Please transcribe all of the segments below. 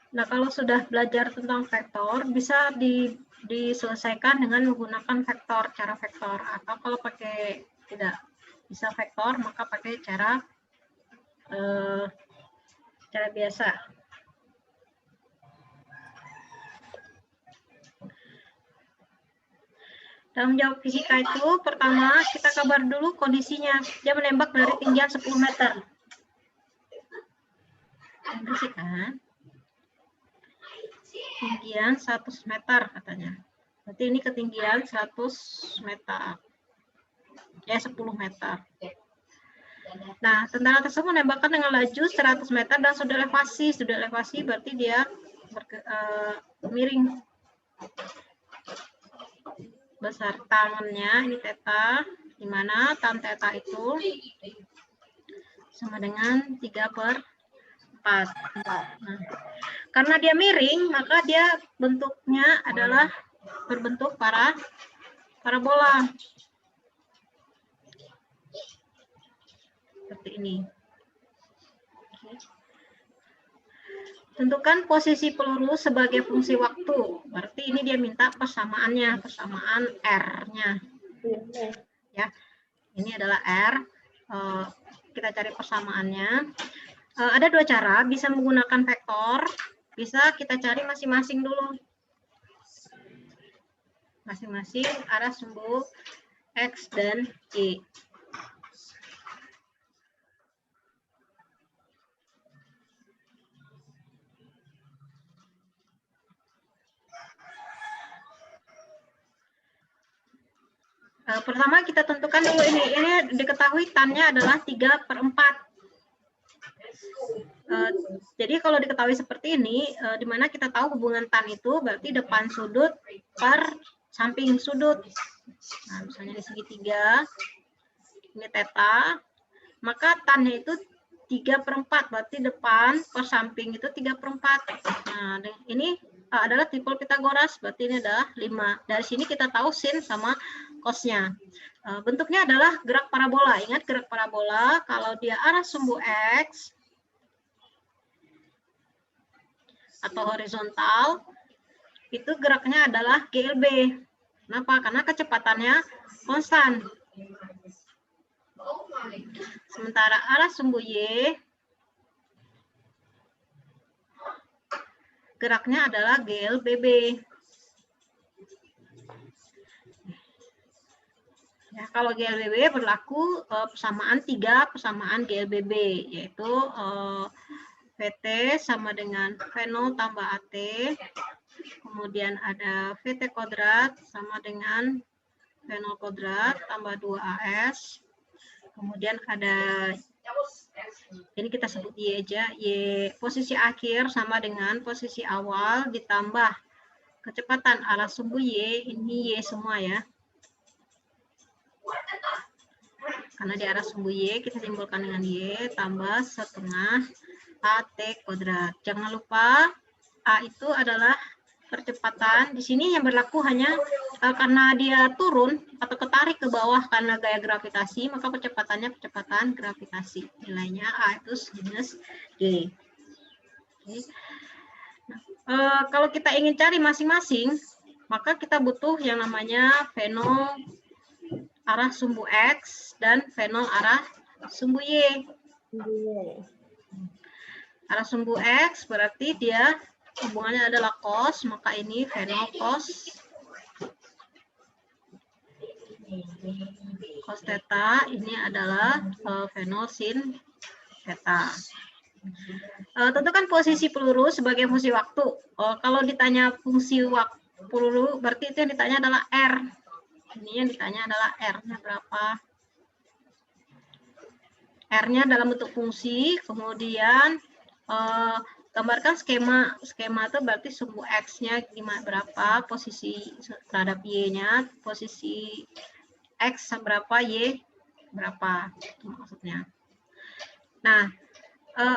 Nah, kalau sudah belajar tentang vektor, bisa diselesaikan dengan menggunakan vektor, cara vektor. Atau kalau pakai tidak bisa vektor, maka pakai cara biasa. Dalam jawab fisika itu, pertama kita kabar dulu kondisinya. Dia menembak dari ketinggian 10 meter. Kan? Ketinggian 100 meter katanya. Berarti ini ketinggian 100 meter. Ya, 10 meter. Nah, tentara tersebut menembakkan dengan laju 100 meter dan sudah elevasi. Sudah elevasi berarti dia miring. Besar tangannya, ini theta, di mana tan theta itu sama dengan 3/4. Nah, karena dia miring, maka dia bentuknya adalah berbentuk parabola. Seperti ini. Tentukan posisi peluru sebagai fungsi waktu. Berarti ini dia minta persamaannya, persamaan R-nya. Ya, ini adalah R. Kita cari persamaannya. Ada dua cara, bisa menggunakan vektor, bisa kita cari masing-masing dulu. Masing-masing arah sumbu X dan Y. Pertama kita tentukan dulu ini diketahui tannya adalah 3/4. Jadi kalau diketahui seperti ini, di mana kita tahu hubungan tan itu berarti depan sudut per samping sudut. Nah, misalnya di segitiga, ini theta, maka tannya itu 3/4, berarti depan per samping itu 3/4. Nah, ini adalah triple Pitagoras, berarti ini adalah 5. Dari sini kita tahu sin sama cosnya. Bentuknya adalah gerak parabola. Ingat gerak parabola, kalau dia arah sumbu X atau horizontal, itu geraknya adalah GLB. Kenapa? Karena kecepatannya konstan. Sementara arah sumbu Y, geraknya adalah GLBB. Ya, kalau GLBB berlaku persamaan 3 persamaan GLBB, yaitu VT sama dengan V0 tambah AT, kemudian ada VT kuadrat sama dengan V0 kuadrat tambah 2AS, kemudian ada, ini kita sebut Y aja, Y posisi akhir sama dengan posisi awal ditambah kecepatan arah sumbu Y, ini Y semua ya. Karena di arah sumbu Y kita simpulkan dengan Y tambah setengah AT kuadrat. Jangan lupa A itu adalah percepatan. Di sini yang berlaku hanya karena dia turun atau ketarik ke bawah karena gaya gravitasi, maka percepatannya percepatan gravitasi. Nilainya A itu minus G. Oke. Nah, kalau kita ingin cari masing-masing, maka kita butuh yang namanya V0 arah sumbu X dan V0 arah sumbu Y. Arah sumbu X berarti dia hubungannya adalah cos, maka ini V0 cos theta, ini adalah V0 sin theta. Tentukan posisi peluru sebagai fungsi waktu. Kalau ditanya fungsi waktu peluru, berarti itu yang ditanya adalah R. Ini yang ditanya adalah R-nya berapa. R-nya dalam bentuk fungsi, kemudian gambarkan skema. Skema itu berarti sumbu X-nya berapa, posisi terhadap Y-nya, posisi X berapa, Y berapa, itu maksudnya. Nah,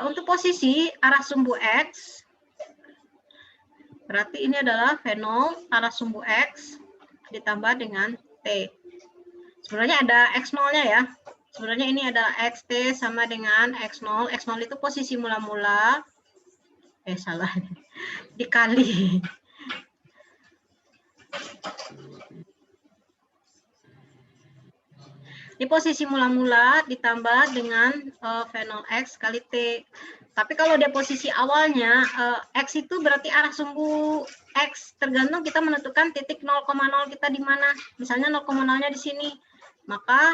untuk posisi arah sumbu X, berarti ini adalah V0 arah sumbu X ditambah dengan T. Sebenarnya ada X0-nya ya. Sebenarnya ini adalah XT sama dengan X0. X0 itu posisi mula-mula. Salah. dikali. Di posisi mula-mula ditambah dengan fenol X kali T. Tapi kalau di posisi awalnya, X itu berarti arah sumbu X. Tergantung kita menentukan titik 0,0 kita di mana. Misalnya 0,0-nya di sini. Maka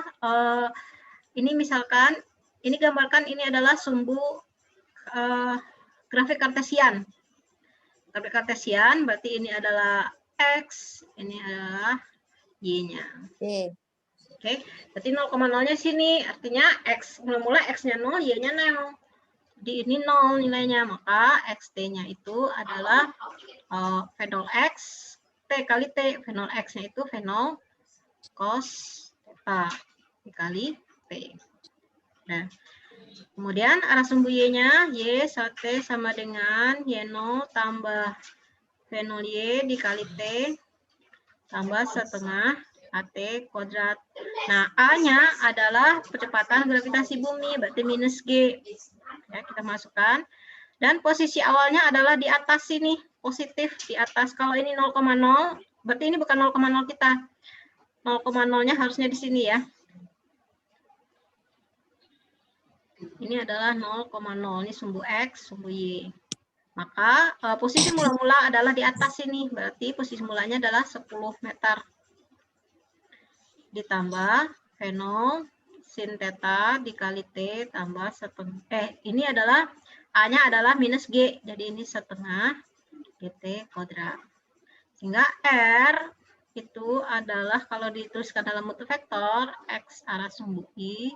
ini misalkan, ini gambarkan ini adalah sumbu grafik kartesian. Grafik kartesian berarti ini adalah X, ini adalah Y-nya. Oke, berarti 0,0-nya sini, artinya X, mula-mula X-nya 0, Y-nya 0. Jadi ini 0 nilainya, maka XT-nya itu adalah fenol X, T kali T. Fenol X-nya itu fenol cos theta dikali T. Nah, kemudian arah sumbu Y-nya, Y T sama dengan Y0 tambah fenol Y dikali T tambah setengah AT kuadrat. Nah, A-nya adalah percepatan gravitasi bumi, berarti minus G. Ya, kita masukkan. Dan posisi awalnya adalah di atas sini, positif di atas. Kalau ini 0,0, berarti ini bukan 0,0 kita. 0,0-nya harusnya di sini ya. Ini adalah 0,0, ini sumbu X, sumbu Y. Maka posisi mula-mula adalah di atas sini, berarti posisi mulanya adalah 10 meter. Ditambah fenol sin theta dikali T tambah setengah, ini adalah A-nya adalah minus G, jadi ini setengah GT kuadrat. Sehingga R itu adalah kalau dituliskan dalam bentuk vektor, X arah sumbu I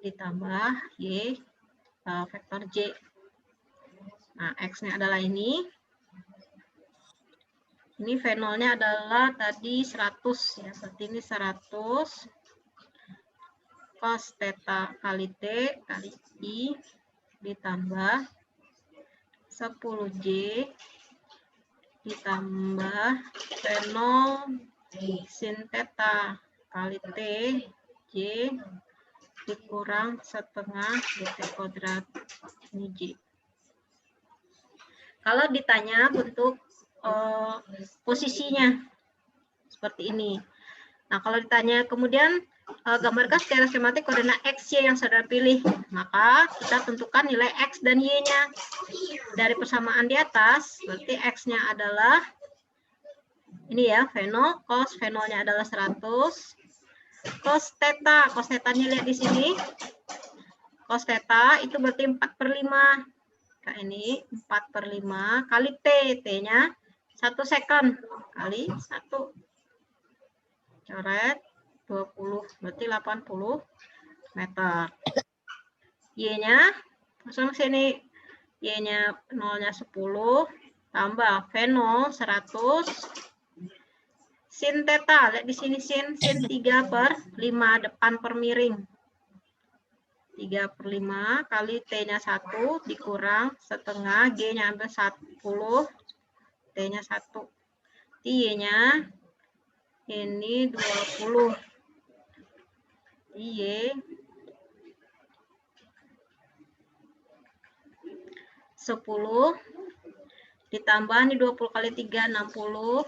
ditambah Y vektor J. Nah, X-nya adalah ini. Ini fenolnya adalah tadi 100 ya, seperti ini 100 cos theta kali T kali I ditambah 10J ditambah fenol sin theta kali T J dikurang setengah GT kuadrat ini J. Kalau ditanya bentuk posisinya seperti ini. Nah, kalau ditanya kemudian gambarkan secara skematik koordinat X, Y yang saudara pilih, maka kita tentukan nilai X dan Y-nya. Dari persamaan di atas, berarti X-nya adalah ini ya, fenol, cos fenolnya adalah 100, cos theta, cos theta-nya lihat di sini, cos theta itu berarti 4/5. Nah, ini 4/5 kali T, T-nya 1 second kali 1. Coret 20, berarti 80 meter. Y-nya, langsung sini. Y-nya 0-nya 10, tambah fenol 100, sin theta, lihat di sini sin 3/5, depan per miring. 3/5 kali T-nya 1 dikurang setengah, G-nya ambil 10, T-nya 1. Y-nya ini 20. Y 10 ditambah ini 20 kali 3 60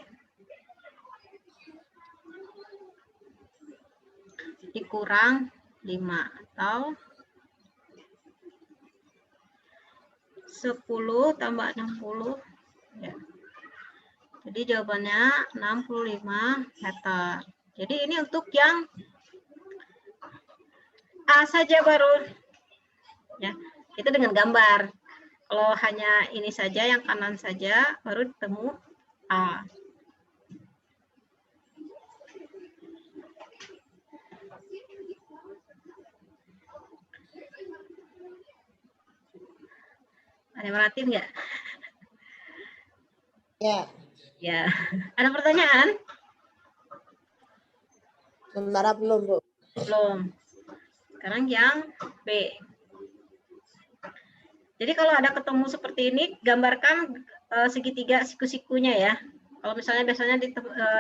dikurang 5 atau 10 tambah 60 ya. Jadi jawabannya 65 meter. Jadi ini untuk yang A saja baru ya. Itu dengan gambar. Kalau hanya ini saja yang kanan saja baru ketemu A. Ada yang merhatiin nggak? Ya. Ya. Ada pertanyaan? Sementara belum, Bu. Belum. Sekarang yang B. Jadi kalau ada ketemu seperti ini, gambarkan segitiga siku-sikunya ya. Kalau misalnya biasanya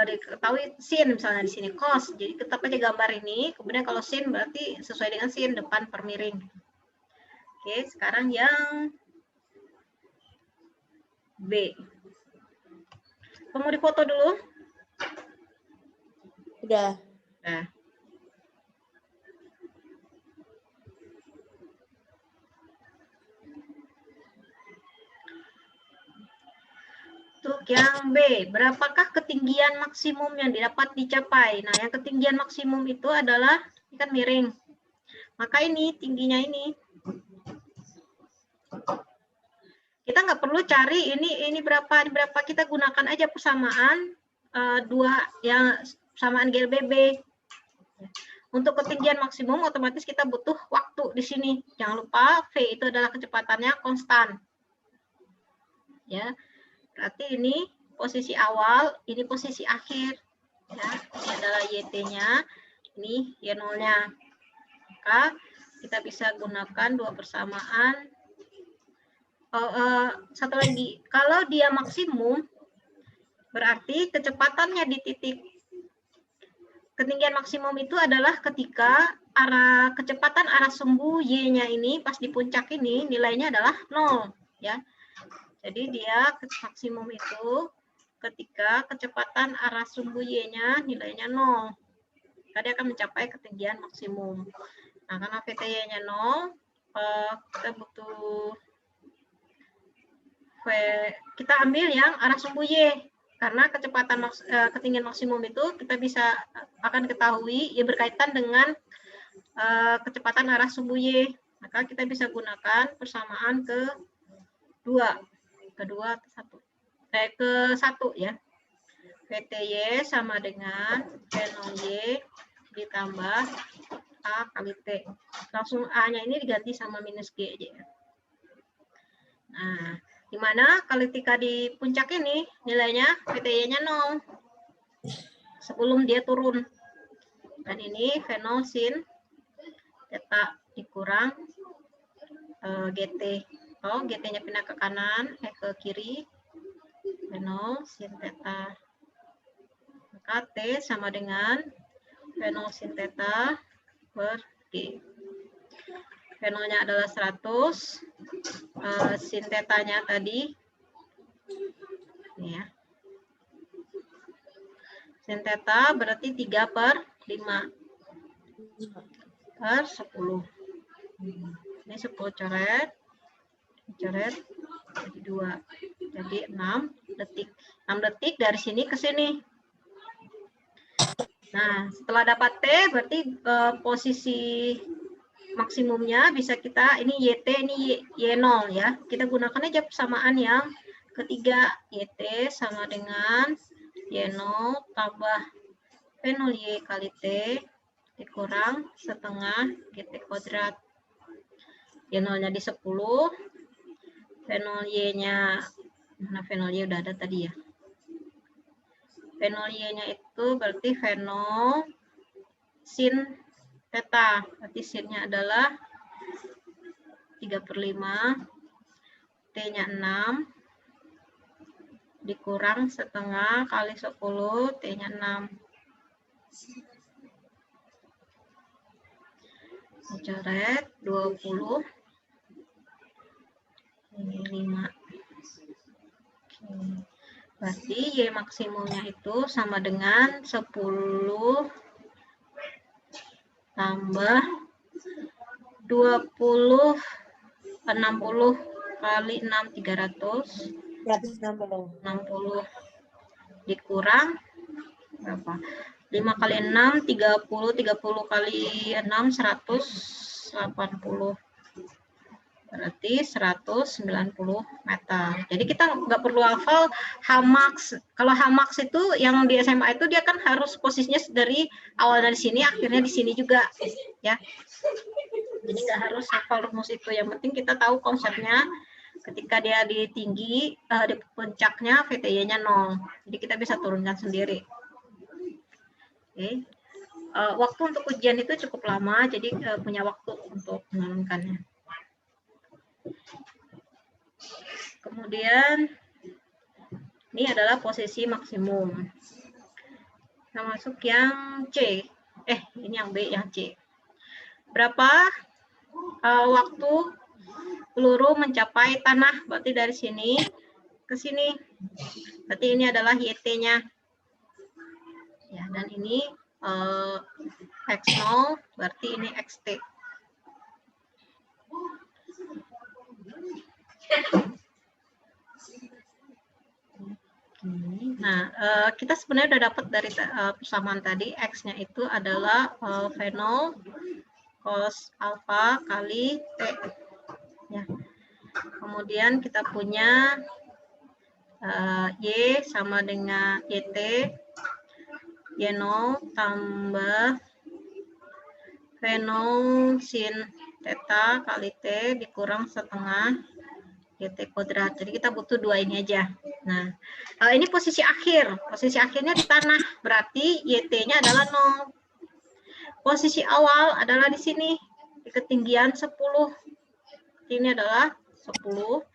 diketahui sin misalnya di sini cos, jadi tetap aja gambar ini. Kemudian kalau sin berarti sesuai dengan sin depan per miring. Oke, sekarang yang B. Kamu difoto dulu? Udah. Nah. Untuk yang B, berapakah ketinggian maksimum yang dapat dicapai? Nah, yang ketinggian maksimum itu adalah, ini kan miring. Maka ini, tingginya ini. Kita nggak perlu cari ini berapa, kita gunakan aja persamaan dua yang persamaan GLBB. Untuk ketinggian maksimum otomatis kita butuh waktu di sini. Jangan lupa V itu adalah kecepatannya konstan. Ya. Berarti ini posisi awal, ini posisi akhir. Ya, ini adalah YT-nya, ini Y0-nya. Maka kita bisa gunakan dua persamaan. Satu lagi, kalau dia maksimum, berarti kecepatannya di titik ketinggian maksimum itu adalah ketika kecepatan arah sumbu Y-nya ini pas di puncak ini nilainya adalah 0, ya. Jadi dia maksimum itu ketika kecepatan arah sumbu Y-nya nilainya 0. Maka dia akan mencapai ketinggian maksimum. Nah, karena VTY-nya 0, kita butuh kita ambil yang arah sumbu Y. Karena kecepatan ketinggian maksimum itu kita bisa akan ketahui ya berkaitan dengan kecepatan arah sumbu Y. Maka kita bisa gunakan persamaan ke satu ya. VTY sama dengan V0Y ditambah A kali T. Langsung A-nya ini diganti sama minus G aja ya. Nah, dimana ketika di puncak ini nilainya VTY-nya 0 sebelum dia turun. Dan ini V0 sin theta dikurang GT. GT-nya pindah ke kanan, ke kiri. V0 sin theta. Maka T sama dengan V0 sin theta per G. V0-nya adalah 100, sin theta-nya tadi, ini ya. Sin theta berarti 3 per 5 per 10. Ini 10 coret jadi 2. Jadi 6 detik. 6 detik dari sini ke sini. Nah, setelah dapat T, berarti posisi maksimumnya bisa kita, ini YT, ini Y0 ya. Kita gunakan aja persamaan yang ketiga. YT sama dengan Y0 tambah V0Y kali T dikurang setengah GT kuadrat. Y0-nya di 10. V0Y-nya, mana V0Y udah ada tadi ya. V0Y-nya itu berarti V0 sin theta. Berarti sin-nya adalah 3 per 5. T-nya 6. Dikurang setengah kali 10. T-nya 6. Coret 20. Ini 5. Oke. Berarti Y maksimumnya itu sama dengan 10 tambah 20 60 kali 6 300 60 dikurang berapa? 5 kali 6 30 kali 6 180. Berarti 190 meter. Jadi kita nggak perlu hafal Hmax. Kalau Hmax itu yang di SMA itu dia kan harus posisinya dari awal dari sini, akhirnya di sini juga, ya. Jadi nggak harus hafal rumus itu. Yang penting kita tahu konsepnya. Ketika dia di tinggi, di puncaknya VTY-nya 0. Jadi kita bisa turunkan sendiri. Oke. Waktu untuk ujian itu cukup lama, jadi punya waktu untuk menurunkannya. Kemudian ini adalah posisi maksimum. Kita masuk yang C. Ini yang B, yang C. Berapa waktu peluru mencapai tanah? Berarti dari sini ke sini. Berarti ini adalah YT-nya. Ya, dan ini X0, berarti ini XT. Nah, kita sebenarnya udah dapat dari persamaan tadi, X-nya itu adalah V0 cos alfa kali T. Ya. Kemudian kita punya Y sama dengan YT, Y0 tambah V0 sin theta kali T dikurang setengah YT kuadrat. Jadi kita butuh dua ini aja. Nah, ini posisi akhir. Posisi akhirnya di tanah. Berarti YT-nya adalah 0. Posisi awal adalah di sini. Di ketinggian 10. Ini adalah 10.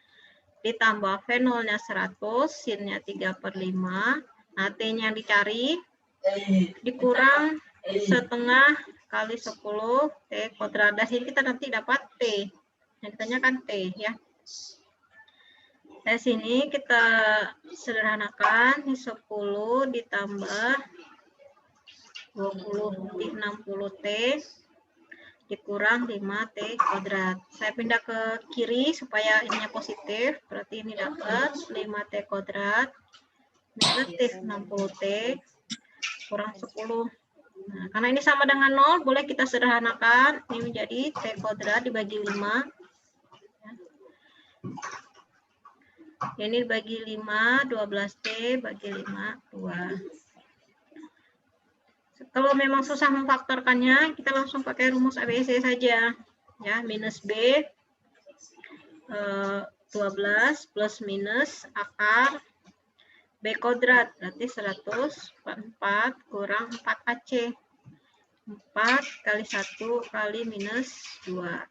Ditambah V0-nya 100. Sin-nya 3/5. Nah, T-nya yang dicari. Dikurang setengah kali 10 T kuadrat. Dari sini kita nanti dapat T. Yang ditanyakan T ya. Dari sini kita sederhanakan, ini 10 ditambah 20 di 60T dikurang 5T kuadrat. Saya pindah ke kiri supaya ininya positif, berarti ini dapat 5T kuadrat negatif 60T kurang 10. Nah, karena ini sama dengan 0, boleh kita sederhanakan, ini menjadi T kuadrat dibagi 5. Ini bagi 5, 12T bagi 5, 2. Kalau memang susah memfaktorkannya, kita langsung pakai rumus ABC saja. Ya, minus B 12 plus minus akar B kuadrat, berarti 144 kurang 4AC. 4 kali 1 kali minus 2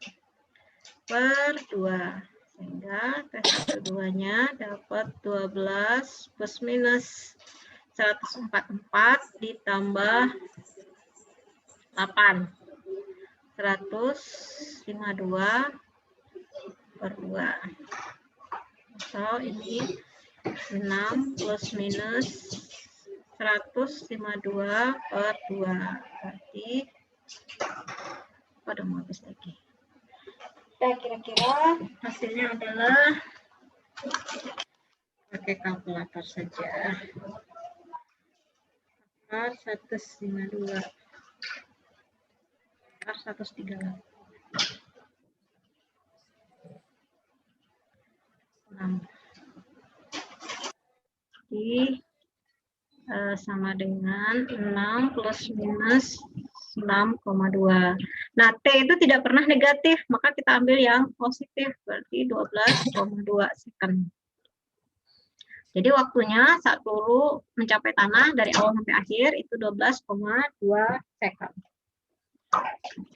per 2. Sehingga T12-nya dapat 12 plus minus 144 ditambah 8. 152 per 2. So, ini 6 plus minus 152 per 2. Berarti, pada mau habis lagi. Nah, kira-kira hasilnya adalah pakai kalkulator saja. 152 138. Jadi sama dengan 6 plus minus 6,2. Nah, T itu tidak pernah negatif, maka kita ambil yang positif, berarti 12,2 second. Jadi waktunya saat peluru mencapai tanah dari awal sampai akhir itu 12,2 second.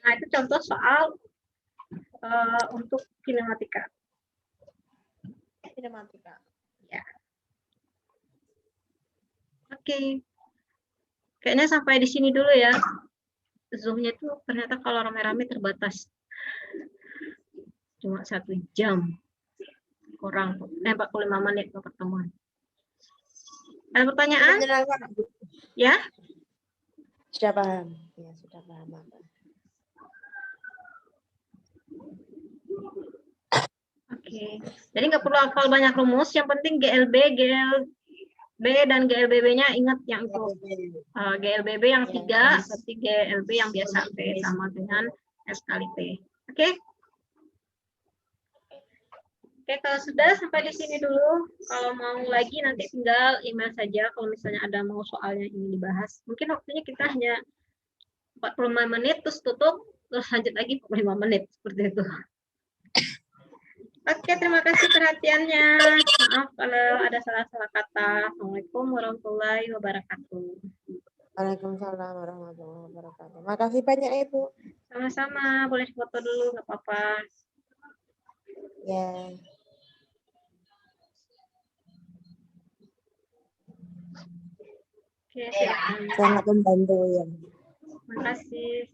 Nah, itu contoh soal untuk kinematika. Ya. Oke. Kayaknya sampai di sini dulu ya. Zoom-nya itu ternyata kalau rame-rame terbatas. Cuma 1 jam. Kurang 45 menit pertemuan. Ada pertanyaan? Ya? Sudah paham. Ya, sudah paham. Oke. Jadi nggak perlu hafal banyak rumus. Yang penting GLB, GLB dan GLBB-nya ingat yang itu. GLBB yang 3, berarti GLB yang biasa P sama dengan S kali T. Oke? Oke, kalau sudah sampai di sini dulu. Kalau mau lagi nanti tinggal email saja kalau misalnya ada mau soalnya ingin dibahas. Mungkin waktunya kita hanya 45 menit, terus tutup, terus lanjut lagi 45 menit, seperti itu. Oke, terima kasih perhatiannya. Maaf kalau ada salah-salah kata. Assalamualaikum warahmatullahi wabarakatuh. Waalaikumsalam warahmatullahi wabarakatuh. Makasih banyak Ibu. Sama-sama, boleh foto dulu, nggak apa-apa. Ya. Oke, silakan. Sangat membantu ya. Terima kasih.